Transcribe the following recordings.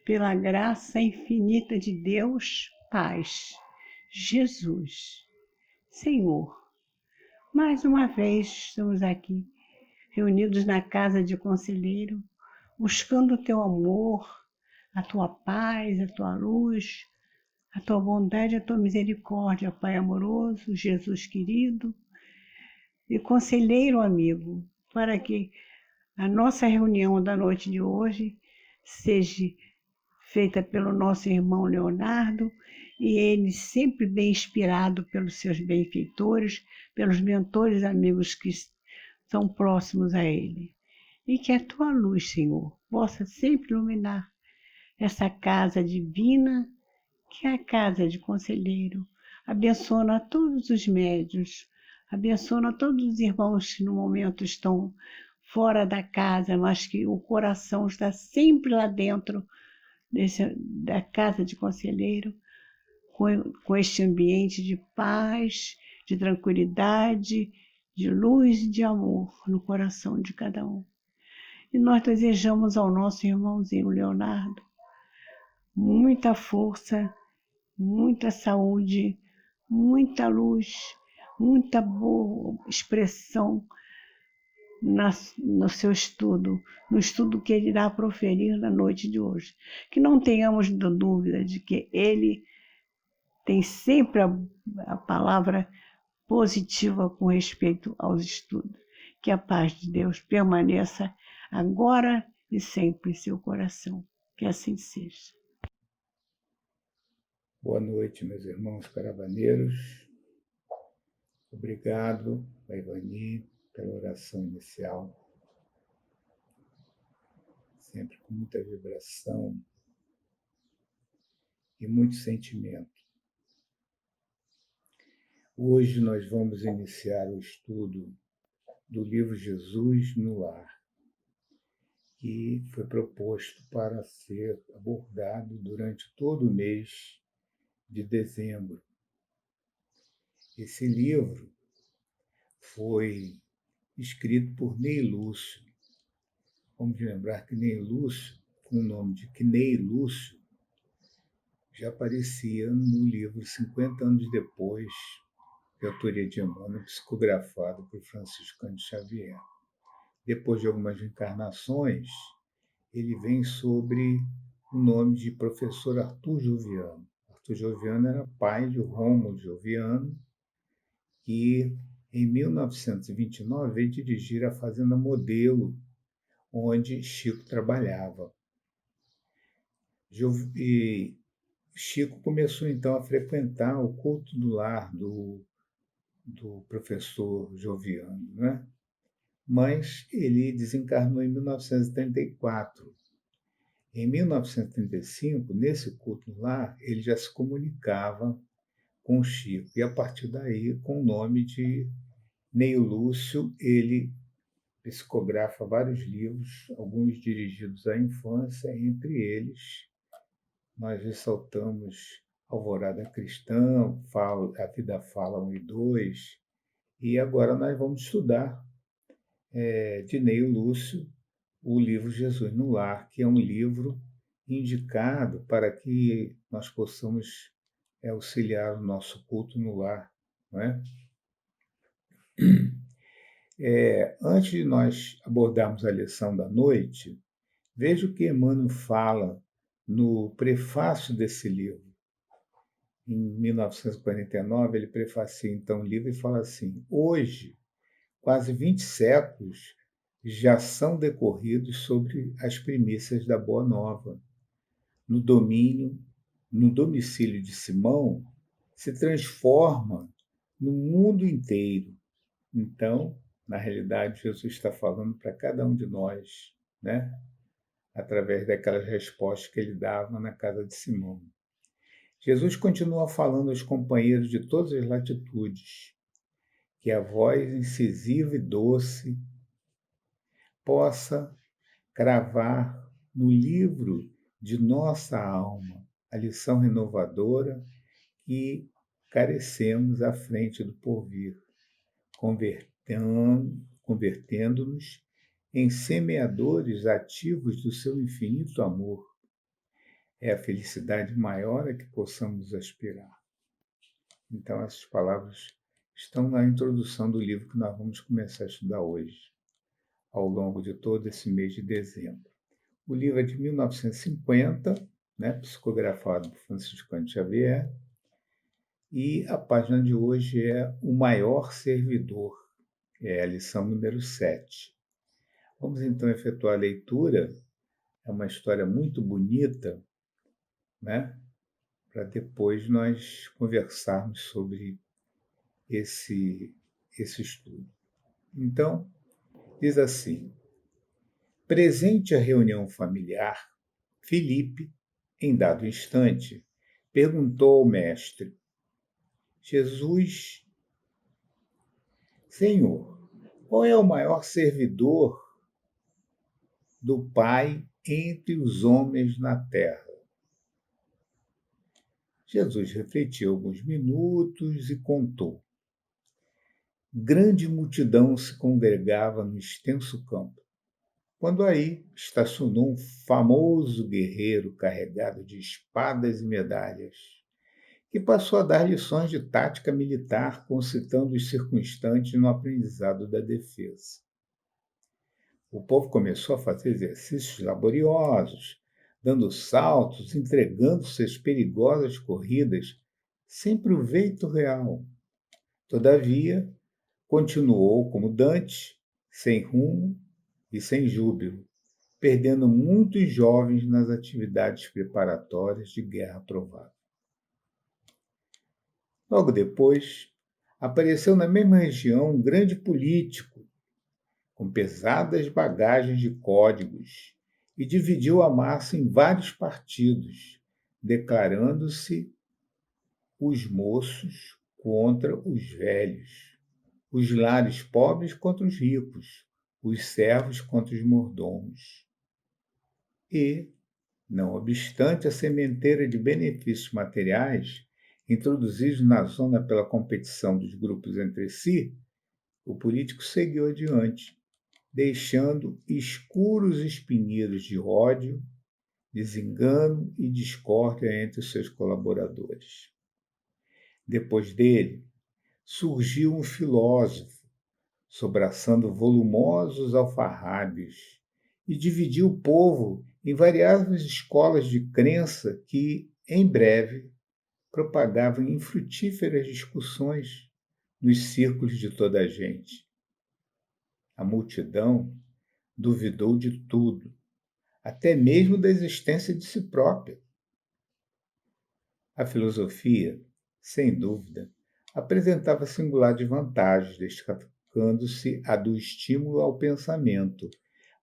pela graça infinita de Deus, paz, Jesus, Senhor. Mais uma vez estamos aqui, reunidos na casa de conselheiro, buscando o teu amor, a tua paz, a tua luz, a tua bondade, a tua misericórdia, Pai amoroso, Jesus querido e conselheiro amigo, para que a nossa reunião da noite de hoje seja feita pelo nosso irmão Leonardo, e ele sempre bem inspirado pelos seus benfeitores, pelos mentores amigos que são próximos a ele. E que a tua luz, Senhor, possa sempre iluminar essa casa divina, que é a casa de conselheiro. Abençoa a todos os médiuns, abençoa a todos os irmãos que no momento estão fora da casa, mas que o coração está sempre lá dentro da casa de conselheiro, com este ambiente de paz, de tranquilidade, de luz e de amor no coração de cada um. E nós desejamos ao nosso irmãozinho Leonardo muita força, muita saúde, muita luz, muita boa expressão no seu estudo, no estudo que ele irá proferir na noite de hoje. Que não tenhamos dúvida de que ele tem sempre a palavra positiva com respeito aos estudos. Que a paz de Deus permaneça agora e sempre em seu coração. Que assim seja. Boa noite, meus irmãos caravaneiros. Obrigado, Ivani, pela oração inicial. Sempre com muita vibração e muito sentimento. Hoje nós vamos iniciar o estudo do livro Jesus no Lar, que foi proposto para ser abordado durante todo o mês de dezembro. Esse livro foi escrito por Ney Lúcio. Vamos lembrar que Ney Lúcio, com o nome de Ney Lúcio, já aparecia no livro 50 anos depois, de autoria de Emmanuel, psicografado por Francisco Cândido Xavier. Depois de algumas encarnações, ele vem sobre o nome de professor Arthur Joviano. Arthur Joviano era pai de Rômulo Joviano, que em 1929 veio dirigir a Fazenda Modelo, onde Chico trabalhava. E Chico começou então a frequentar o culto do lar do professor Joviano, né? Mas ele desencarnou em 1934. Em 1935, nesse culto no lar, ele já se comunicava com o Chico, e a partir daí, com o nome de Ney Lúcio, ele psicografa vários livros, alguns dirigidos à infância, entre eles nós ressaltamos Alvorada Cristã, A Vida Fala 1 e 2, e agora nós vamos estudar de Ney Lúcio o livro Jesus no Lar, que é um livro indicado para que nós possamos auxiliar o nosso culto no lar, não é? Antes de nós abordarmos a lição da noite, veja o que Emmanuel fala no prefácio desse livro. Em 1949, ele prefacia então o livro e fala assim: hoje, quase 20 séculos já são decorridos sobre as premissas da Boa Nova. No domicílio de Simão, se transforma no mundo inteiro. Então, na realidade, Jesus está falando para cada um de nós, né? Através daquelas respostas que ele dava na casa de Simão. Jesus continua falando aos companheiros de todas as latitudes, que a voz incisiva e doce possa cravar no livro de nossa alma a lição renovadora que carecemos à frente do porvir, convertendo-nos em semeadores ativos do seu infinito amor, é a felicidade maior a que possamos aspirar. Então, essas palavras estão na introdução do livro que nós vamos começar a estudar hoje, ao longo de todo esse mês de dezembro. O livro é de 1950, né, psicografado por Francisco Cândido Xavier, e a página de hoje é O Maior Servidor, é a lição número 7. Vamos então efetuar a leitura. É uma história muito bonita, né, para depois nós conversarmos sobre esse estudo. Então, diz assim: presente à reunião familiar, Filipe, em dado instante, perguntou ao mestre: Jesus, Senhor, qual é o maior servidor do Pai entre os homens na terra? Jesus refletiu alguns minutos e contou. Grande multidão se congregava no extenso campo, quando aí estacionou um famoso guerreiro carregado de espadas e medalhas, que passou a dar lições de tática militar, concitando os circunstantes no aprendizado da defesa. O povo começou a fazer exercícios laboriosos, dando saltos, entregando-se às perigosas corridas, sem proveito real. Todavia, continuou como Dante, sem rumo e sem júbilo, perdendo muitos jovens nas atividades preparatórias de guerra provável. Logo depois, apareceu na mesma região um grande político, com pesadas bagagens de códigos, e dividiu a massa em vários partidos, declarando-se os moços contra os velhos, os lares pobres contra os ricos, os servos contra os mordomos. E, não obstante a sementeira de benefícios materiais introduzidos na zona pela competição dos grupos entre si, o político seguiu adiante, deixando escuros espinheiros de ódio, desengano e discórdia entre os seus colaboradores. Depois dele, surgiu um filósofo, sobraçando volumosos alfarrábios, e dividiu o povo em variadas escolas de crença que, em breve, propagavam infrutíferas discussões nos círculos de toda a gente. A multidão duvidou de tudo, até mesmo da existência de si própria. A filosofia, sem dúvida, apresentava singulares vantagens, destacando-se a do estímulo ao pensamento,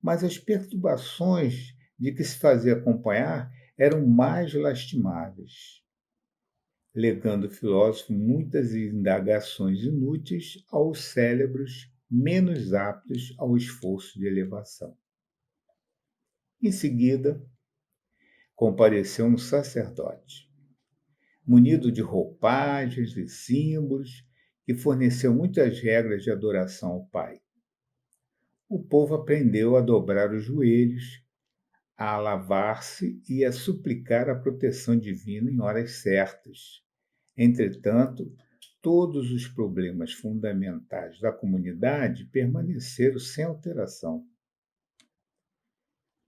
mas as perturbações de que se fazia acompanhar eram mais lastimáveis, legando o filósofo muitas indagações inúteis aos cérebros menos aptos ao esforço de elevação. Em seguida, compareceu um sacerdote, munido de roupagens e símbolos, que forneceu muitas regras de adoração ao Pai. O povo aprendeu a dobrar os joelhos, a lavar-se e a suplicar a proteção divina em horas certas. Entretanto, todos os problemas fundamentais da comunidade permaneceram sem alteração.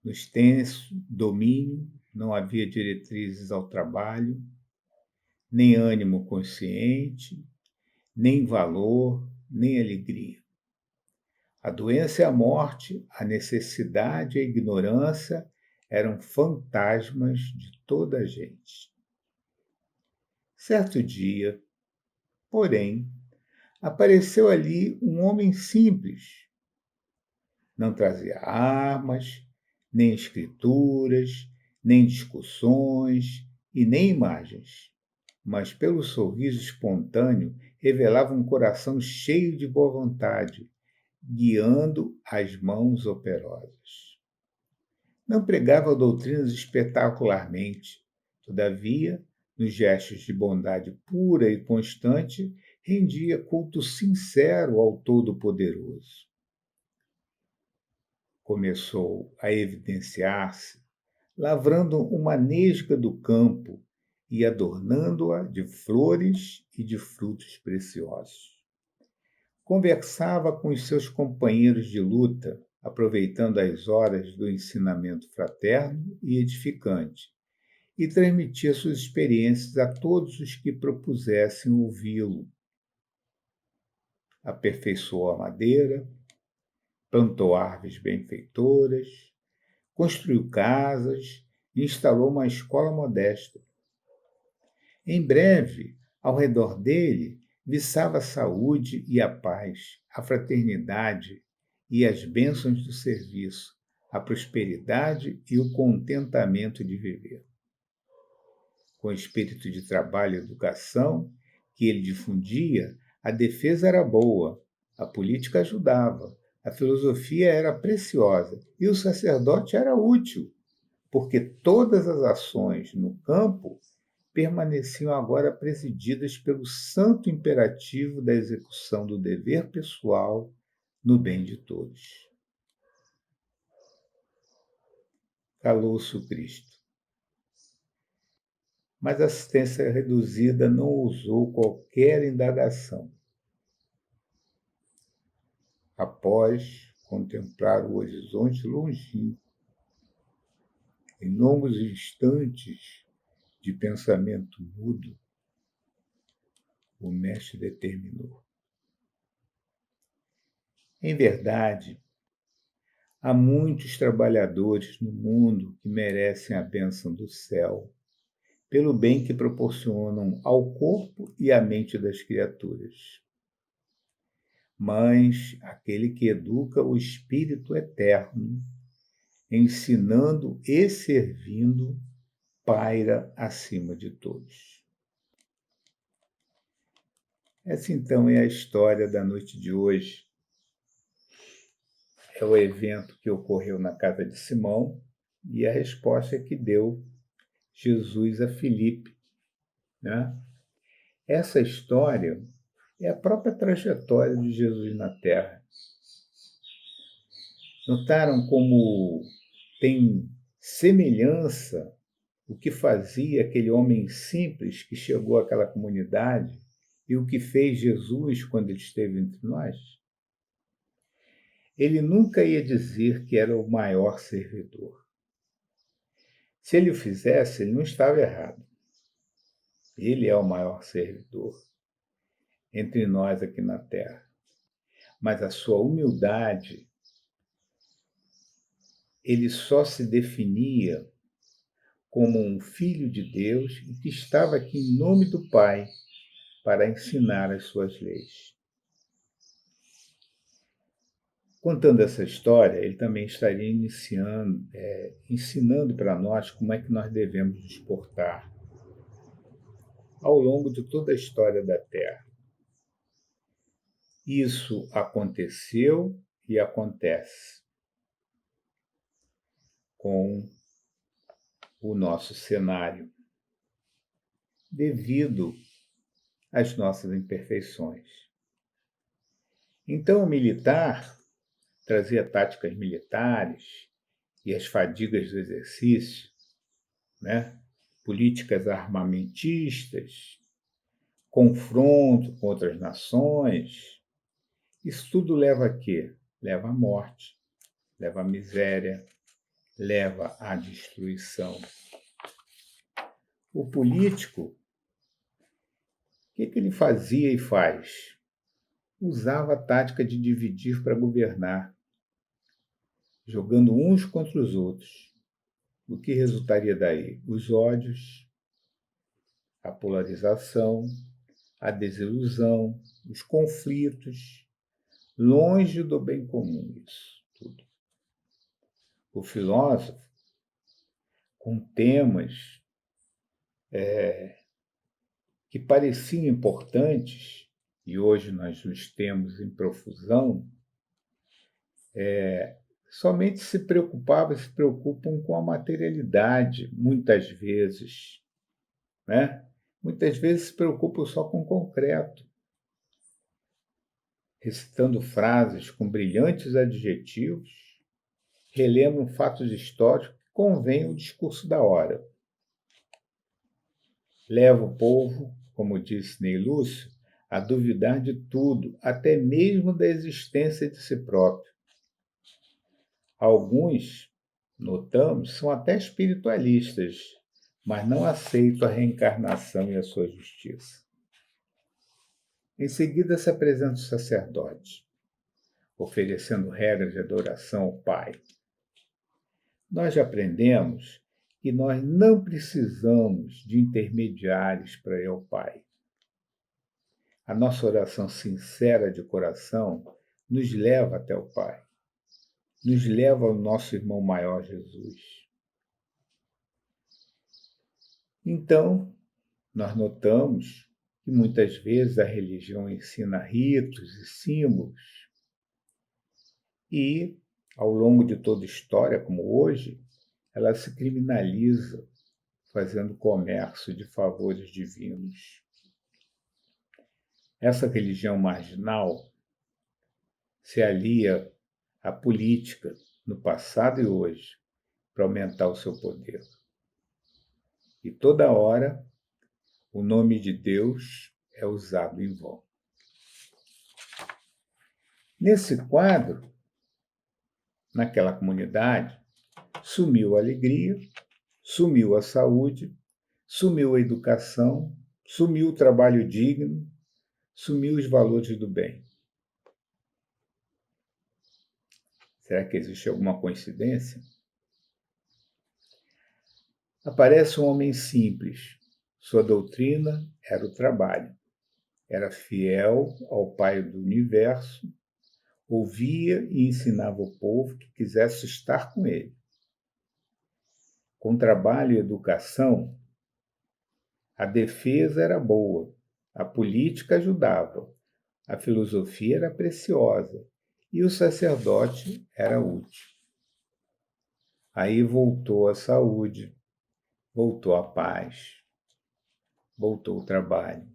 No extenso domínio não havia diretrizes ao trabalho, nem ânimo consciente, nem valor, nem alegria. A doença e a morte, a necessidade e a ignorância eram fantasmas de toda a gente. Certo dia, porém, apareceu ali um homem simples. Não trazia armas, nem escrituras, nem discussões e nem imagens, mas pelo sorriso espontâneo revelava um coração cheio de boa vontade, guiando as mãos operosas. Não pregava doutrinas espetacularmente, todavia, nos gestos de bondade pura e constante, rendia culto sincero ao Todo-Poderoso. Começou a evidenciar-se, lavrando uma nesga do campo e adornando-a de flores e de frutos preciosos. Conversava com os seus companheiros de luta, aproveitando as horas do ensinamento fraterno e edificante, e transmitia suas experiências a todos os que propusessem ouvi-lo. Aperfeiçoou a madeira, plantou árvores benfeitoras, construiu casas e instalou uma escola modesta. Em breve, ao redor dele, viçava a saúde e a paz, a fraternidade e as bênçãos do serviço, a prosperidade e o contentamento de viver. Com o espírito de trabalho e educação que ele difundia, a defesa era boa, a política ajudava, a filosofia era preciosa e o sacerdote era útil, porque todas as ações no campo permaneciam agora presididas pelo santo imperativo da execução do dever pessoal no bem de todos. Calou-se o Cristo. Mas a assistência reduzida não ousou qualquer indagação. Após contemplar o horizonte longínquo, em longos instantes de pensamento mudo, o mestre determinou: em verdade, há muitos trabalhadores no mundo que merecem a bênção do céu, pelo bem que proporcionam ao corpo e à mente das criaturas. Mas aquele que educa o Espírito Eterno, ensinando e servindo, paira acima de todos. Essa, então, é a história da noite de hoje. É o evento que ocorreu na casa de Simão e a resposta que deu Jesus a Filipe, né? Essa história é a própria trajetória de Jesus na Terra. Notaram como tem semelhança o que fazia aquele homem simples que chegou àquela comunidade e o que fez Jesus quando ele esteve entre nós? Ele nunca ia dizer que era o maior servidor. Se ele o fizesse, ele não estava errado. Ele é o maior servidor entre nós aqui na Terra. Mas a sua humildade, ele só se definia como um filho de Deus e que estava aqui em nome do Pai para ensinar as suas leis. Contando essa história, ele também estaria ensinando para nós como é que nós devemos nos portar ao longo de toda a história da Terra. Isso aconteceu e acontece com o nosso cenário, devido às nossas imperfeições. Então, o militar trazia táticas militares e as fadigas do exercício, né? Políticas armamentistas, confronto com outras nações. Isso tudo leva a quê? Leva à morte, leva à miséria, leva à destruição. O político, o que ele fazia e faz? Usava a tática de dividir para governar, jogando uns contra os outros. O que resultaria daí? Os ódios, a polarização, a desilusão, os conflitos, longe do bem comum, isso tudo. O filósofo, com temas que pareciam importantes, e hoje nós os temos em profusão, somente se preocupam com a materialidade, muitas vezes, né? Muitas vezes se preocupam só com o concreto, recitando frases com brilhantes adjetivos, relembram fatos históricos que convém o discurso da hora. Leva o povo, como disse Ney Lúcio, a duvidar de tudo, até mesmo da existência de si próprio. Alguns, notamos, são até espiritualistas, mas não aceitam a reencarnação e a sua justiça. Em seguida se apresenta o sacerdote, oferecendo regras de adoração ao Pai. Nós já aprendemos que nós não precisamos de intermediários para ir ao Pai. A nossa oração sincera de coração nos leva até o Pai, nos leva ao nosso irmão maior Jesus. Então, nós notamos que muitas vezes a religião ensina ritos e símbolos e, ao longo de toda a história, como hoje, ela se criminaliza, fazendo comércio de favores divinos. Essa religião marginal se alia à política, no passado e hoje, para aumentar o seu poder. E toda hora, o nome de Deus é usado em vão. Nesse quadro, naquela comunidade, sumiu a alegria, sumiu a saúde, sumiu a educação, sumiu o trabalho digno, sumiu os valores do bem. Será que existe alguma coincidência? Aparece um homem simples. Sua doutrina era o trabalho. Era fiel ao Pai do Universo, ouvia e ensinava o povo que quisesse estar com ele. Com trabalho e educação, a defesa era boa, a política ajudava, a filosofia era preciosa e o sacerdote era útil. Aí voltou a saúde, voltou a paz, voltou o trabalho,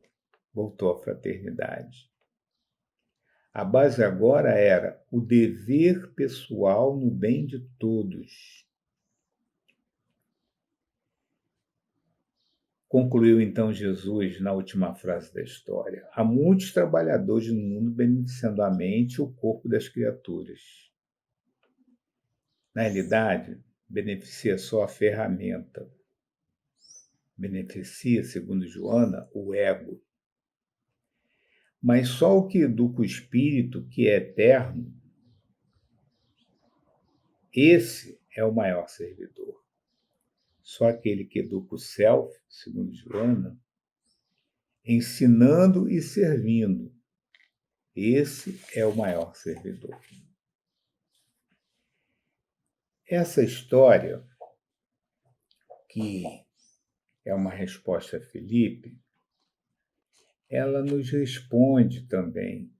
voltou a fraternidade. A base agora era o dever pessoal no bem de todos. Concluiu então Jesus na última frase da história. Há muitos trabalhadores no mundo beneficiando a mente e o corpo das criaturas. Na realidade, beneficia só a ferramenta. Beneficia, segundo Joana, o ego. Mas só o que educa o espírito, que é eterno, esse é o maior servidor. Só aquele que educa o self, segundo Joana, ensinando e servindo. Esse é o maior servidor. Essa história, que é uma resposta a Felipe, ela nos responde também.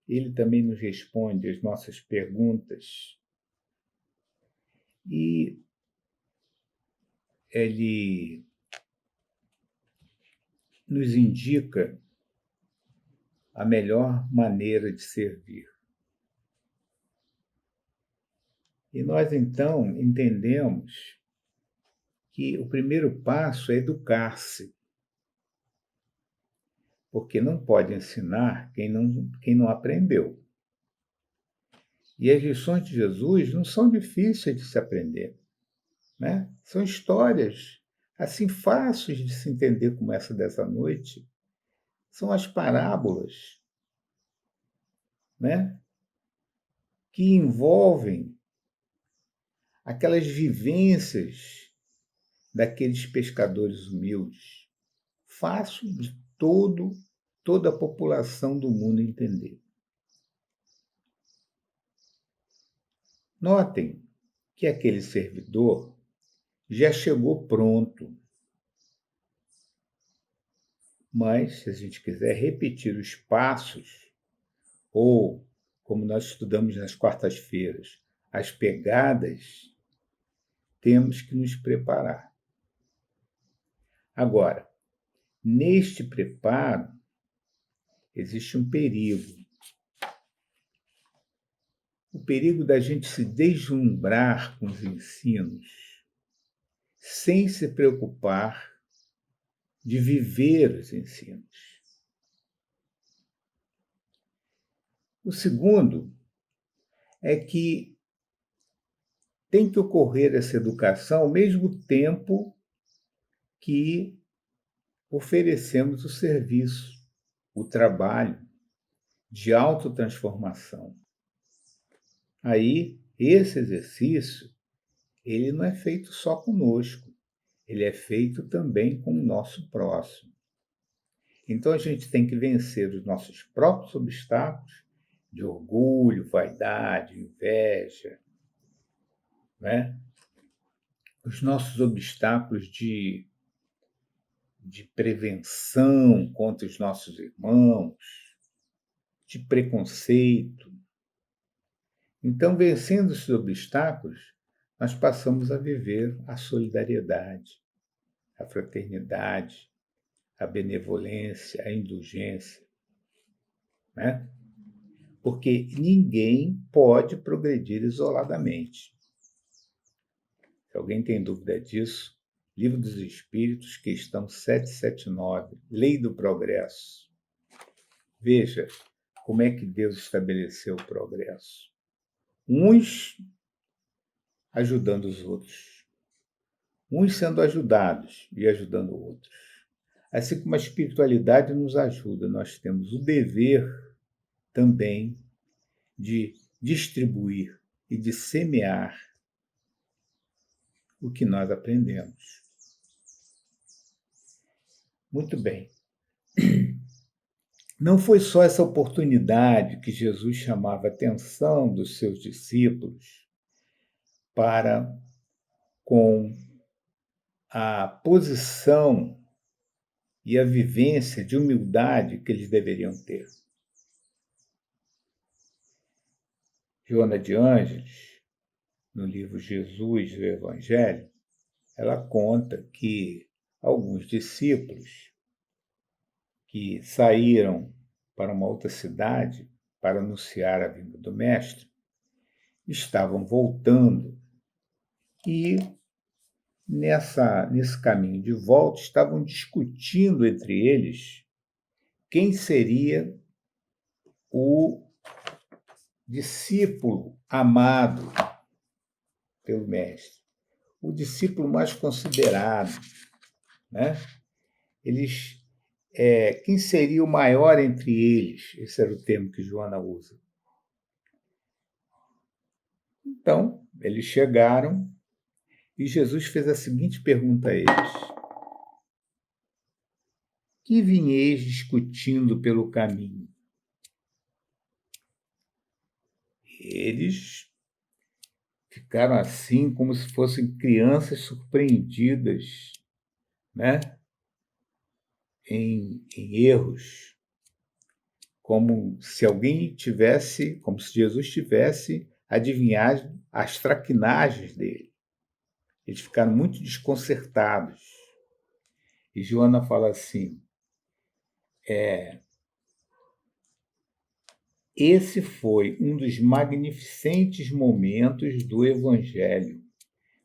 Ele também nos responde as nossas perguntas. E ele nos indica a melhor maneira de servir. E nós, então, entendemos que o primeiro passo é educar-se, porque não pode ensinar quem não aprendeu. E as lições de Jesus não são difíceis de se aprender, né? São histórias assim fáceis de se entender como essa dessa noite. São as parábolas, né? Que envolvem aquelas vivências daqueles pescadores humildes. Fácil de toda a população do mundo entender. Notem que aquele servidor já chegou pronto. Mas, se a gente quiser repetir os passos, ou, como nós estudamos nas quartas-feiras, as pegadas, temos que nos preparar. Agora, neste preparo, existe um perigo. O perigo da gente se deslumbrar com os ensinos sem se preocupar de viver os ensinos. O segundo é que tem que ocorrer essa educação ao mesmo tempo que oferecemos o serviço, o trabalho de autotransformação. Aí, esse exercício, ele não é feito só conosco, ele é feito também com o nosso próximo. Então, a gente tem que vencer os nossos próprios obstáculos de orgulho, vaidade, inveja, né? Os nossos obstáculos de prevenção contra os nossos irmãos, de preconceito. Então, vencendo esses obstáculos, nós passamos a viver a solidariedade, a fraternidade, a benevolência, a indulgência, né? Porque ninguém pode progredir isoladamente. Se alguém tem dúvida disso, Livro dos Espíritos, questão 779, Lei do Progresso. Veja como é que Deus estabeleceu o progresso. Uns ajudando os outros, uns sendo ajudados e ajudando outros. Assim como a espiritualidade nos ajuda, nós temos o dever também de distribuir e de semear o que nós aprendemos. Muito bem. Não foi só essa oportunidade que Jesus chamava a atenção dos seus discípulos para com a posição e a vivência de humildade que eles deveriam ter. Joana de Ângeles, no livro Jesus e o Evangelho, ela conta que alguns discípulos que saíram para uma outra cidade para anunciar a vinda do Mestre estavam voltando e nesse caminho de volta estavam discutindo entre eles quem seria o discípulo amado pelo Mestre, o discípulo mais considerado, né? Quem seria o maior entre eles? Esse era o termo que Joana usa. Então, eles chegaram e Jesus fez a seguinte pergunta a eles: que vinheis discutindo pelo caminho? Eles ficaram assim, como se fossem crianças surpreendidas, né? Em erros, como se Jesus tivesse adivinhado as traquinagens dele. Eles ficaram muito desconcertados. E Joana fala assim, esse foi um dos magnificentes momentos do Evangelho,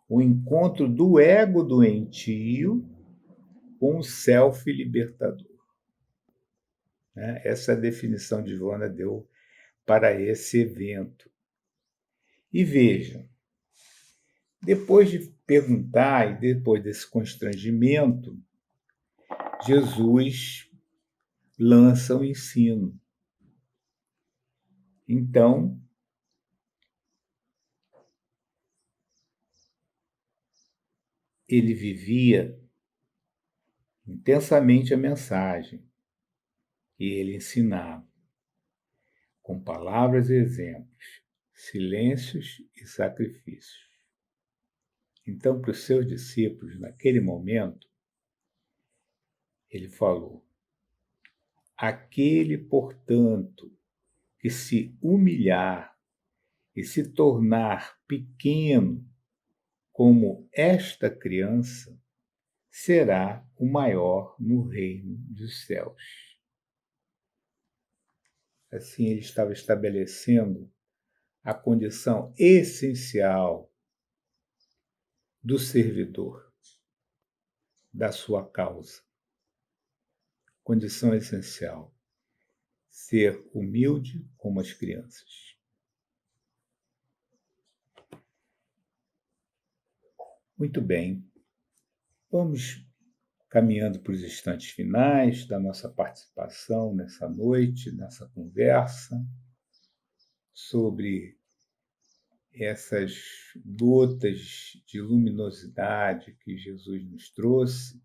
o encontro do ego doentio com o self libertador. Essa é a definição de Joana deu para esse evento. E vejam, depois de perguntar e depois desse constrangimento, Jesus lança o ensino. Então, ele vivia intensamente a mensagem e ele ensinava com palavras e exemplos, silêncios e sacrifícios. Então, para os seus discípulos, naquele momento, ele falou: aquele, portanto, que se humilhar e se tornar pequeno como esta criança, será o maior no reino dos céus. Assim, ele estava estabelecendo a condição essencial do servidor. da sua causa. Condição essencial: ser humilde como as crianças. Muito bem, vamos caminhando para os instantes finais da nossa participação nessa noite, nessa conversa sobre essas gotas de luminosidade que Jesus nos trouxe.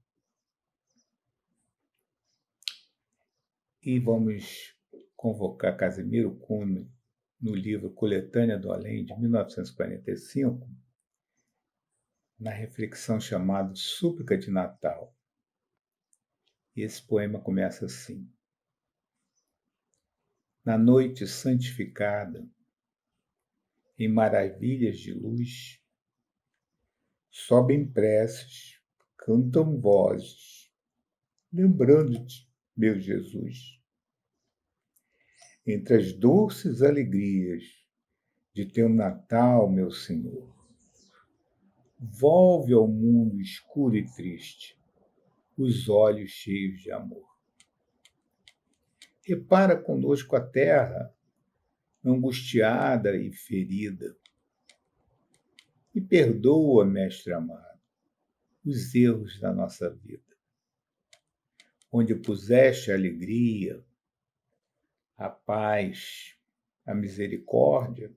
E vamos convocar Casimiro Cume no livro Coletânea do Além, de 1945, na reflexão chamada Súplica de Natal. E esse poema começa assim: na noite santificada, em maravilhas de luz, sobem preces, cantam vozes, lembrando-te, meu Jesus. Entre as doces alegrias de teu Natal, meu Senhor, volve ao mundo escuro e triste os olhos cheios de amor. Repara conosco a terra, angustiada e ferida, e perdoa, Mestre amado, os erros da nossa vida. Onde puseste a alegria, a paz, a misericórdia,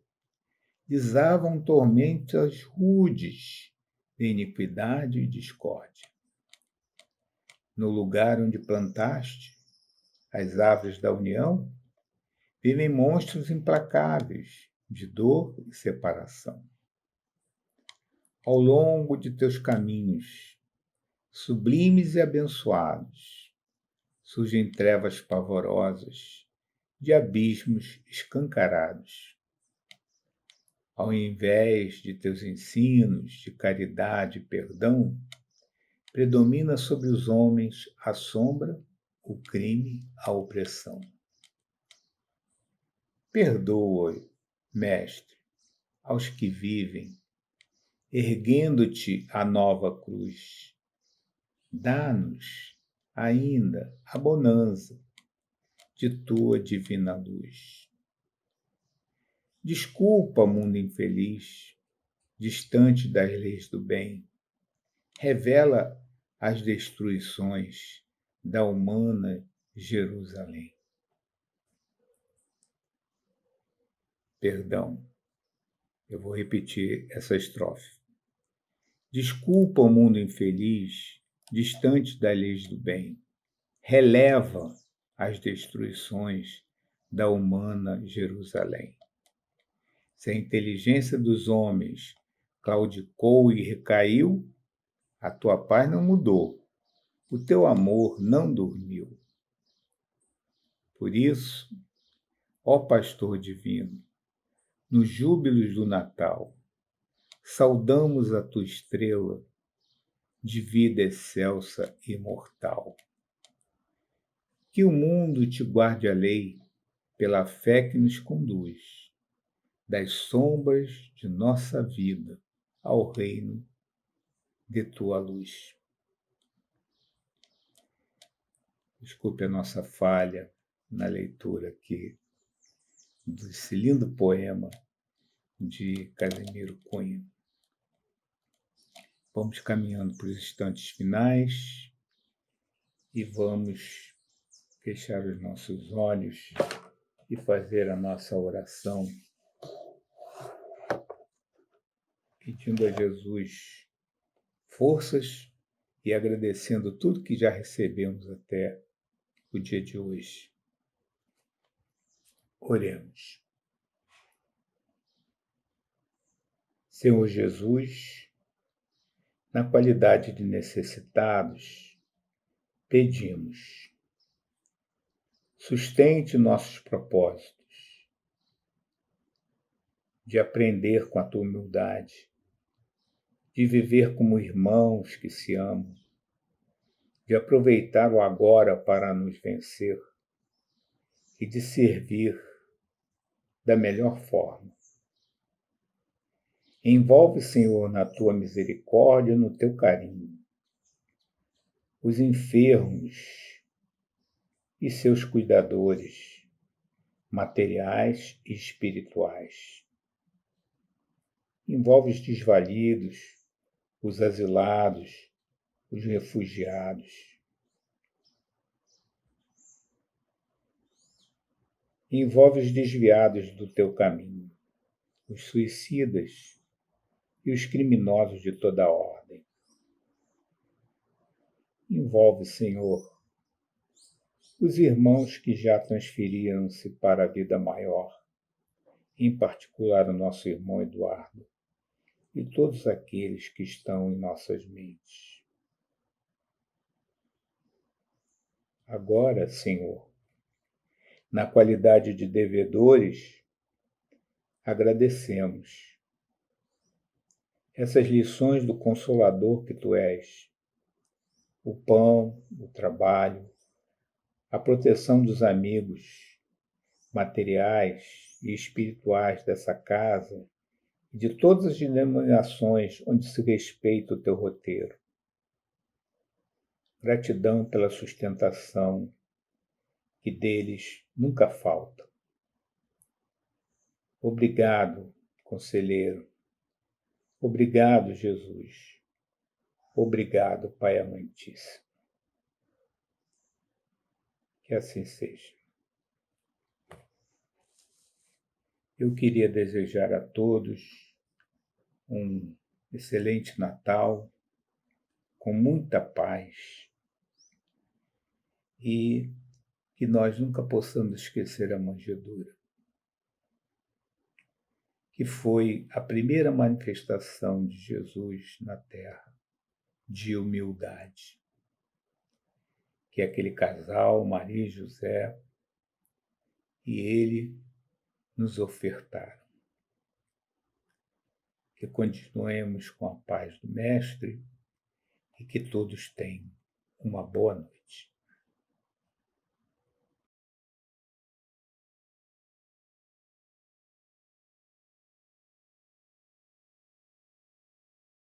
desavam tormentas rudes de iniquidade e discórdia. No lugar onde plantaste as árvores da união, vivem monstros implacáveis de dor e separação. Ao longo de teus caminhos, sublimes e abençoados, surgem trevas pavorosas de abismos escancarados. Ao invés de teus ensinos de caridade e perdão, predomina sobre os homens a sombra, o crime, a opressão. Perdoa, Mestre, aos que vivem, erguendo-te a nova cruz. Dá-nos ainda a bonança de tua divina luz. Desculpa, mundo infeliz, distante das leis do bem. Revela as destruições da humana Jerusalém. Perdão, eu vou repetir essa estrofe. Desculpa o mundo infeliz, distante das leis do bem. Releva as destruições da humana Jerusalém. Se a inteligência dos homens claudicou e recaiu, a tua paz não mudou, o teu amor não dormiu. Por isso, ó Pastor divino, nos júbilos do Natal, saudamos a tua estrela de vida excelsa e imortal. Que o mundo te guarde a lei pela fé que nos conduz, das sombras de nossa vida ao reino de tua luz. Desculpe a nossa falha na leitura aqui desse lindo poema de Casimiro Cunha. Vamos caminhando para os instantes finais e vamos fechar os nossos olhos e fazer a nossa oração, pedindo a Jesus forças e agradecendo tudo que já recebemos até o dia de hoje. Oremos. Senhor Jesus, na qualidade de necessitados, pedimos: sustente nossos propósitos de aprender com a tua humildade, de viver como irmãos que se amam, de aproveitar o agora para nos vencer e de servir da melhor forma. Envolve, Senhor, na tua misericórdia, no teu carinho. os enfermos e seus cuidadores, materiais e espirituais. Envolve os desvalidos, os asilados, os refugiados. Envolve os desviados do teu caminho, os suicidas e os criminosos de toda ordem. Envolve, Senhor, os irmãos que já transferiram-se para a vida maior, em particular o nosso irmão Eduardo, e todos aqueles que estão em nossas mentes. Agora, Senhor, na qualidade de devedores, agradecemos essas lições do Consolador que Tu és, o pão, o trabalho, a proteção dos amigos materiais e espirituais dessa casa e de todas as denominações onde se respeita o Teu roteiro. Gratidão pela sustentação que deles nunca falta. Obrigado, Conselheiro. Obrigado, Jesus. Obrigado, Pai Amantíssimo. Que assim seja. Eu queria desejar a todos um excelente Natal, com muita paz, e que nós nunca possamos esquecer a manjedoura, que foi a primeira manifestação de Jesus na Terra, de humildade, que aquele casal, Maria e José, e ele nos ofertaram. Que continuemos com a paz do Mestre e que todos tenham uma boa noite.